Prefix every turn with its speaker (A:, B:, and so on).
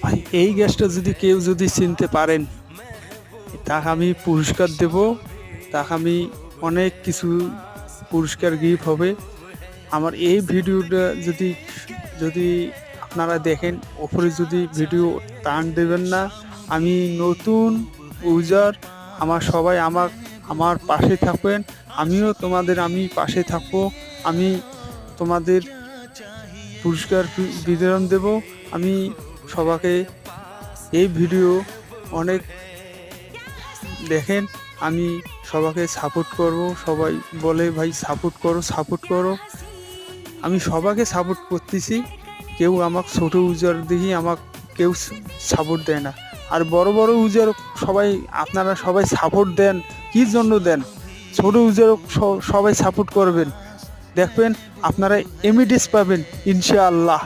A: ভাই এই গ্যাসটা যদি কেউ চিনতে পারেন, তাকে আমি পুরস্কার দেব, তাকে আমি অনেক কিছু পুরস্কার গিফট হবে। আমার এই ভিডিওটা যদি যদি আপনারা দেখেন, ওপরে যদি ভিডিও টান দেবেন না, আমি নতুন ইউজার, সবাই আমার পাশে থাকবেন, আমিও আমি পাশে থাকবো। আমি তোমাদের পুরস্কার বিতরণ দেব। আমি সবাইকে এই ভিডিও অনেক দেখেন, আমি সবাইকে সাপোর্ট করব। সবাই বলে ভাই সাপোর্ট করো। আমি সবাইকে সাপোর্ট করতেছি। কেউ আমাকে ছোট ইউজার দেখি কেউ সাপোর্ট দেয় না। আর বড় বড় ইউজার আপনারা সবাই সাপোর্ট দেন, কি জন্য দেন? ছোট ইউজার সবাই সাপোর্ট করবেন, দেখবেন আপনারা এমিডিস পাবেন ইনশাআল্লাহ।